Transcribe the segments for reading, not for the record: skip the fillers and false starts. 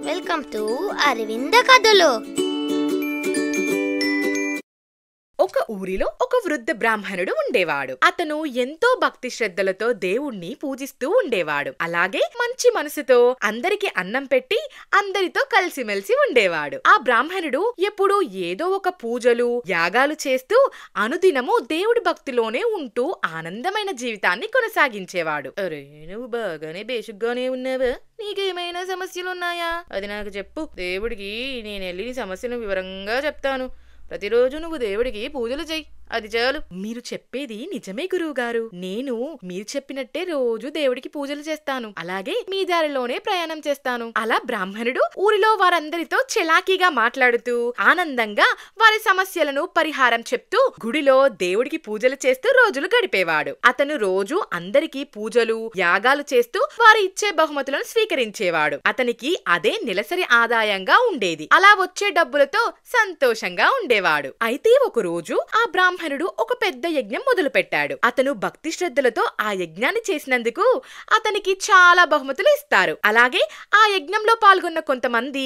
Welcome to Aravinda కథలు. ఒక ఊరిలో ఒక వృద్ధ బ్రాహ్మణుడు ఉండేవాడు. అతను ఎంతో భక్తి శ్రద్ధలతో దేవుణ్ణి పూజిస్తూ ఉండేవాడు. అలాగే మంచి మనసుతో అందరికి అన్నం పెట్టి అందరితో కలిసిమెలిసి ఉండేవాడు. ఆ బ్రాహ్మణుడు ఎప్పుడూ ఏదో ఒక పూజలు యాగాలు చేస్తూ అనుదినము దేవుడి భక్తిలోనే ఉంటూ ఆనందమైన జీవితాన్ని కొనసాగించేవాడు. అరే, నువ్వు బాగానే బేసిక్గానే ఉన్నావా? నీకేమైనా సమస్యలున్నాయా? అది నాకు చెప్పు. దేవుడికి నేనెళ్ళి నీ సమస్యను వివరంగా చెప్తాను. ప్రతిరోజు నువ్వు దేవుడికి పూజలు చెయ్యి, అది చాలు. మీరు చెప్పేది నిజమే గురువుగారు. నేను మీరు చెప్పినట్టే రోజు దేవుడికి పూజలు చేస్తాను. అలాగే మీ దారిలోనే ప్రయాణం చేస్తాను. అలా బ్రాహ్మణుడు ఊరిలో వారందరితో చెలాకీగా మాట్లాడుతూ ఆనందంగా వారి సమస్యలను పరిహారం చెప్తూ గుడిలో దేవుడికి పూజలు చేస్తూ రోజులు గడిపేవాడు. అతను రోజు అందరికీ పూజలు యాగాలు చేస్తూ వారు ఇచ్చే బహుమతులను స్వీకరించేవాడు. అతనికి అదే నెలసరి ఆదాయంగా ఉండేది. అలా వచ్చే డబ్బులతో సంతోషంగా ఉండేవాడు. అయితే ఒక రోజు ఆ బ్రాహ్మణుడు ఒక పెద్ద యజ్ఞం మొదలు పెట్టాడు. అతను భక్తి శ్రద్ధలతో ఆ యజ్ఞాన్ని చేసినందుకు అతనికి చాలా బహుమతులు ఇస్తారు. అలాగే ఆ యజ్ఞంలో పాల్గొన్న కొంతమంది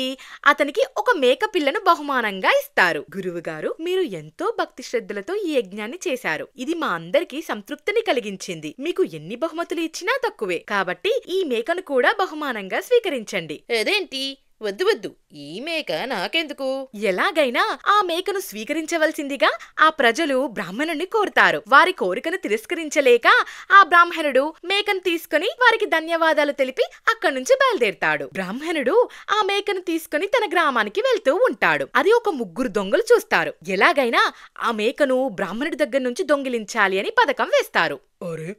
అతనికి ఒక మేక పిల్లను బహుమానంగా ఇస్తారు. గురువు గారు, మీరు ఎంతో భక్తి శ్రద్ధలతో ఈ యజ్ఞాన్ని చేశారు. ఇది మా అందరికీ సంతృప్తిని కలిగించింది. మీకు ఎన్ని బహుమతులు ఇచ్చినా తక్కువే. కాబట్టి ఈ మేకను కూడా బహుమానంగా స్వీకరించండి. అదేంటి? వద్దు వద్దు, ఈ మేక నాకెందుకు? ఎలాగైనా ఆ మేకను స్వీకరించవలసిందిగా ఆ ప్రజలు బ్రాహ్మణుడిని కోరుతారు. వారి కోరికను తిరస్కరించలేక ఆ బ్రాహ్మణుడు మేకను తీసుకుని వారికి ధన్యవాదాలు తెలిపి అక్కడి నుంచి బయలుదేరతాడు. బ్రాహ్మణుడు ఆ మేకను తీసుకుని తన గ్రామానికి వెళ్తూ ఉంటాడు. అది ఒక ముగ్గురు దొంగలు చూస్తారు. ఎలాగైనా ఆ మేకను బ్రాహ్మణుడి దగ్గర నుంచి దొంగిలించాలి అని పథకం వేస్తారు. అరే,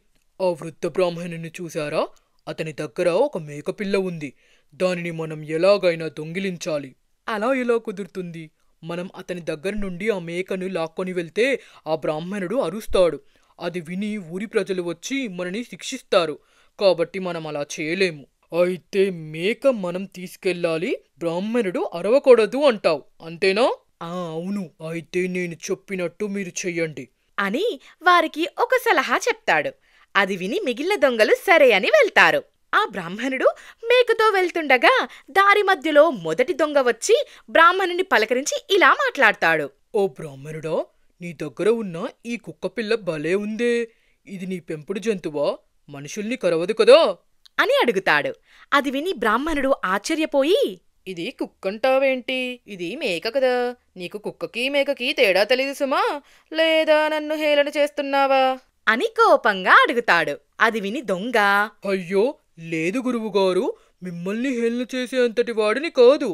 ఆ వృద్ధ బ్రాహ్మణుని చూసారా? అతని దగ్గర ఒక మేకపిల్ల ఉంది. దానిని మనం ఎలాగైనా దొంగిలించాలి. అలా ఎలా కుదురుతుంది? మనం అతని దగ్గర నుండి ఆ మేకను లాక్కొని వెళ్తే ఆ బ్రాహ్మణుడు అరుస్తాడు. అది విని ఊరి ప్రజలు వచ్చి మనని శిక్షిస్తారు. కాబట్టి మనం అలా చేయలేము. అయితే మేక మనం తీసుకెళ్ళాలి, బ్రాహ్మణుడు అరవకూడదు అంటావు, అంతేనా? అవును. అయితే నేను చెప్పినట్టు మీరు చెయ్యండి అని వారికి ఒక సలహా చెప్తాడు. అది విని మిగిలిన దొంగలు సరే అని వెళ్తారు. ఆ బ్రాహ్మణుడు మేకతో వెళ్తుండగా దారి మధ్యలో మొదటి దొంగ వచ్చి బ్రాహ్మణుని పలకరించి ఇలా మాట్లాడతాడు. ఓ బ్రాహ్మణుడా, నీ దగ్గర ఉన్న ఈ కుక్కపిల్ల భలే ఉందే. ఇది నీ పెంపుడు జంతువా? మనుషుల్ని కరవదు కదా అని అడుగుతాడు. అది విని బ్రాహ్మణుడు ఆశ్చర్యపోయి, ఇది కుక్కంటావేంటి? ఇది మేక కదా. నీకు కుక్కకి మేకకి తేడా తెలీదు సుమా? లేదా నన్ను హేళన చేస్తున్నావా అని కోపంగా అడుగుతాడు. అది విని దొంగ, అయ్యో లేదు గురువుగారు, మిమ్మల్ని హేళన చేసే అంతటి వాడిని కాదు.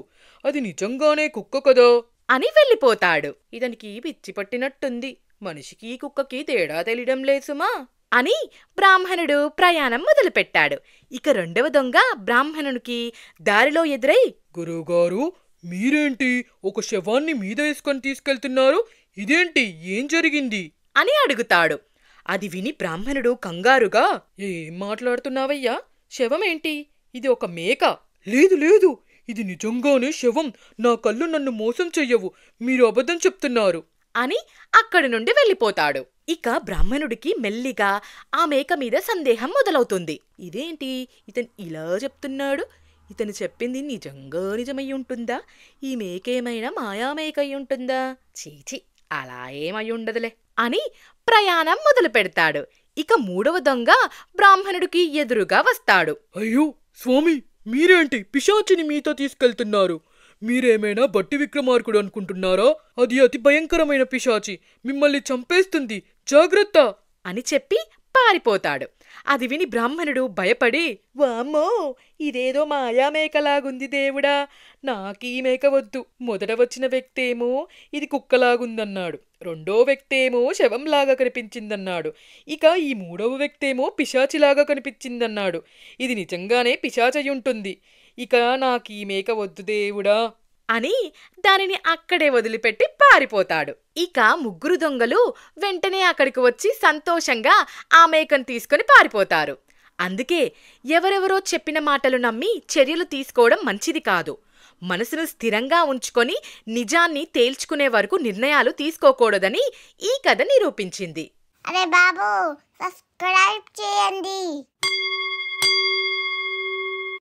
అది నిజంగానే కుక్క కదా అని వెళ్ళిపోతాడు. ఇతనికి పిచ్చి పట్టినట్టుంది. మనిషికి కుక్కకి తేడా తెలియడం లేదు సుమా అని బ్రాహ్మణుడు ప్రయాణం మొదలుపెట్టాడు. ఇక రెండవ దొంగ బ్రాహ్మణునికి దారిలో ఎదురై, గురువుగారు, మీరేంటి ఒక శవాన్ని మీద వేసుకొని తీసుకెళ్తున్నారు? ఇదేంటి? ఏం జరిగింది అని అడుగుతాడు. అది విని బ్రాహ్మణుడు కంగారుగా, ఏం మాట్లాడుతున్నావయ్యా? శవమేంటి? ఇది ఒక మేక. లేదు లేదు, ఇది నిజంగానే శవం. నా కళ్ళు నన్ను మోసం చెయ్యవు. మీరు అబద్ధం చెప్తున్నారు అని అక్కడి నుండి వెళ్ళిపోతాడు. ఇక బ్రాహ్మణుడికి మెల్లిగా ఆ మేక మీద సందేహం మొదలవుతుంది. ఇదేంటి ఇతను ఇలా చెప్తున్నాడు? ఇతను చెప్పింది నిజంగా నిజమై ఉంటుందా? ఈ మేకేమైనా మాయామేక అయి ఉంటుందా? చీచి, అలా ఏమై ఉండదులే అని ప్రయాణం మొదలు పెడతాడు. ఇక మూడవ దొంగ బ్రాహ్మణుడికి ఎదురుగా వస్తాడు. అయ్యో స్వామి, మీరేంటి పిశాచిని మీతో తీసుకెళ్తున్నారు? మీరేమైనా బట్టి విక్రమార్కుడు అనుకుంటున్నారా? అది అతి భయంకరమైన పిశాచి, మిమ్మల్ని చంపేస్తుంది, జాగ్రత్త అని చెప్పి పారిపోతాడు. అది విని బ్రాహ్మణుడు భయపడి, వామ్మో, ఇదేదో మాయామేకలాగుంది దేవుడా, నాకీ మేక వద్దు. మొదట వచ్చిన వ్యక్తేమో ఇది కుక్కలాగుందన్నాడు, రెండో వ్యక్తేమో శవంలాగా కనిపించిందన్నాడు, ఇక ఈ మూడవ వ్యక్తేమో పిశాచిలాగా కనిపించిందన్నాడు. ఇది నిజంగానే పిశాచయుంటుంది. ఇక నాకీ మేక వద్దు దేవుడా అని దానిని అక్కడే వదిలిపెట్టి పారిపోతాడు. ఇక ముగ్గురు దొంగలు వెంటనే అక్కడికి వచ్చి సంతోషంగా ఆ మేకను తీసుకుని పారిపోతారు. అందుకే ఎవరెవరో చెప్పిన మాటలు నమ్మి చర్యలు తీసుకోవడం మంచిది కాదు. మనసును స్థిరంగా ఉంచుకొని నిజాన్ని తేల్చుకునే వరకు నిర్ణయాలు తీసుకోకూడదని ఈ కథ నిరూపించింది. అరే బాబు, సబ్స్క్రైబ్ చేయండి.